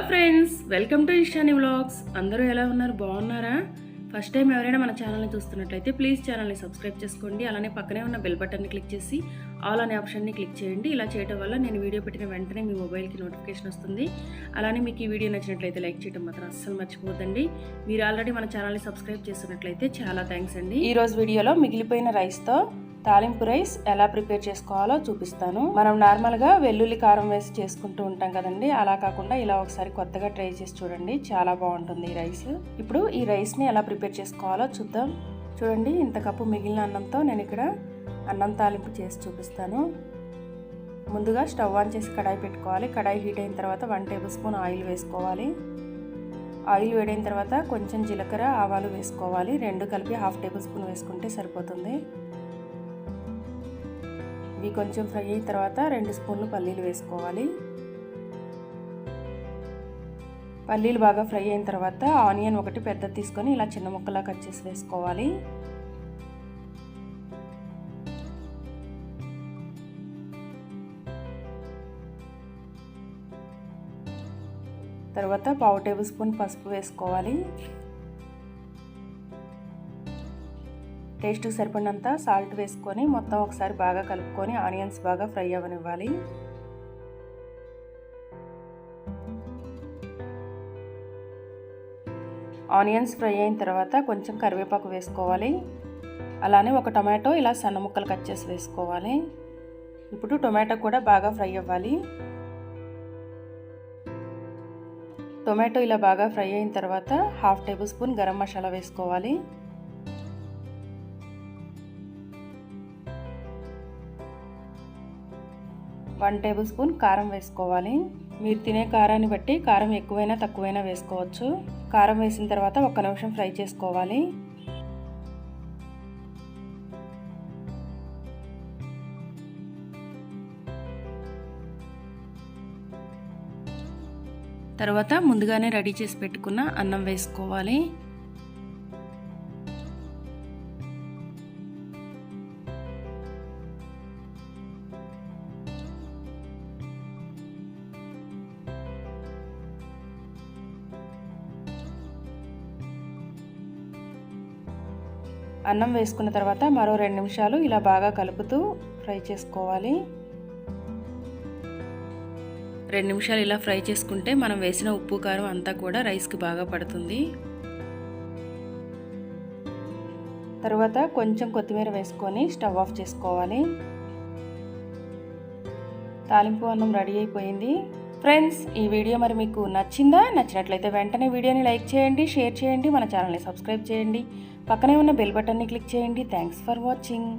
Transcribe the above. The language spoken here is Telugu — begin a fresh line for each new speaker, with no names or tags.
Friends, welcome to Ishani vlogs. అందరూ ఎలా ఉన్నారు? బాగున్నారా? ఫస్ట్ టైం ఎవరైనా మన ఛానల్ని చూస్తున్నట్లయితే ప్లీజ్ ఛానల్ని సబ్స్క్రైబ్ చేసుకోండి. అలానే పక్కనే ఉన్న బెల్ బటన్ని క్లిక్ చేసి ఆల్ అనే ఆప్షన్ని క్లిక్ చేయండి. ఇలా చేయడం వల్ల నేను వీడియో పెట్టిన వెంటనే మీ మొబైల్కి నోటిఫికేషన్ వస్తుంది. అలానే మీకు ఈ వీడియో నచ్చినట్లయితే లైక్ చేయడం మాత్రం అస్సలు మర్చిపోద్దండి. మీరు ఆల్రెడీ మన ఛానల్ని సబ్స్క్రైబ్ చేస్తున్నట్లయితే చాలా థ్యాంక్స్ అండి. ఈరోజు వీడియోలో మిగిలిపోయిన రైస్తో తాలింపు రైస్ ఎలా ప్రిపేర్ చేసుకోవాలో చూపిస్తాను. మనం నార్మల్గా వెల్లుల్లి కారం వేసి చేసుకుంటూ ఉంటాం కదండి, అలా కాకుండా ఇలా ఒకసారి కొత్తగా ట్రై చేసి చూడండి, చాలా బాగుంటుంది ఈ రైస్. ఇప్పుడు ఈ రైస్ని ఎలా ప్రిపేర్ చేసుకోవాలో చూద్దాం. చూడండి, ఇంత కప్పు మిగిలిన అన్నంతో నేను ఇక్కడ అన్నం తాలింపు చేసి చూపిస్తాను. ముందుగా స్టవ్ ఆన్ చేసి కడాయి పెట్టుకోవాలి. కడాయి హీట్ అయిన తర్వాత 1 టేబుల్ స్పూన్ ఆయిల్ వేసుకోవాలి. ఆయిల్ వేడైన తర్వాత కొంచెం జీలకర్ర, ఆవాలు వేసుకోవాలి. రెండు కలిపి 1/2 టేబుల్ స్పూన్ వేసుకుంటే సరిపోతుంది. ఇవి కొంచెం ఫ్రై అయిన తర్వాత 2 స్పూన్లు పల్లీలు వేసుకోవాలి. పల్లీలు బాగా ఫ్రై అయిన తర్వాత ఆనియన్ ఒకటి పెద్దది తీసుకొని ఇలా చిన్న ముక్కలా కట్ చేసి వేసుకోవాలి. తర్వాత 1/2 టేబుల్ స్పూన్ పసుపు వేసుకోవాలి. టేస్ట్కి సరిపడినంత సాల్ట్ వేసుకొని మొత్తం ఒకసారి బాగా కలుపుకొని ఆనియన్స్ బాగా ఫ్రై అవ్వనివ్వాలి. ఆనియన్స్ ఫ్రై అయిన తర్వాత కొంచెం కరివేపాకు వేసుకోవాలి. అలానే ఒక టొమాటో ఇలా సన్న ముక్కలు కట్ చేసి వేసుకోవాలి. ఇప్పుడు టొమాటో కూడా బాగా ఫ్రై అవ్వాలి. టొమాటో ఇలా బాగా ఫ్రై అయిన తర్వాత 1/2 టేబుల్ స్పూన్ గరం మసాలా వేసుకోవాలి. 1 టేబుల్ స్పూన్ కారం వేసుకోవాలి. మీరు తినే కారాన్ని బట్టి కారం ఎక్కువైనా తక్కువైనా వేసుకోవచ్చు. కారం వేసిన తర్వాత 1 నిమిషం ఫ్రై చేసుకోవాలి. తర్వాత ముందుగానే రెడీ చేసి పెట్టుకున్న అన్నం వేసుకోవాలి. అన్నం వేసుకున్న తర్వాత మరో 2 నిమిషాలు ఇలా బాగా కలుపుతూ ఫ్రై చేసుకోవాలి. 2 నిమిషాలు ఇలా ఫ్రై చేసుకుంటే మనం వేసిన ఉప్పు కారం అంతా కూడా రైస్కి బాగా పడుతుంది. తర్వాత కొంచెం కొత్తిమీర వేసుకొని స్టవ్ ఆఫ్ చేసుకోవాలి. తాలింపు అన్నం రెడీ అయిపోయింది. ఫ్రెండ్స్, ఈ వీడియో మరి మీకు నచ్చిందా? నచ్చినట్లయితే వెంటనే వీడియోని లైక్ చేయండి, షేర్ చేయండి, మన ఛానల్ని సబ్స్క్రైబ్ చేయండి, పక్కనే ఉన్న బెల్ బటన్ని క్లిక్ చేయండి. Thanks for watching.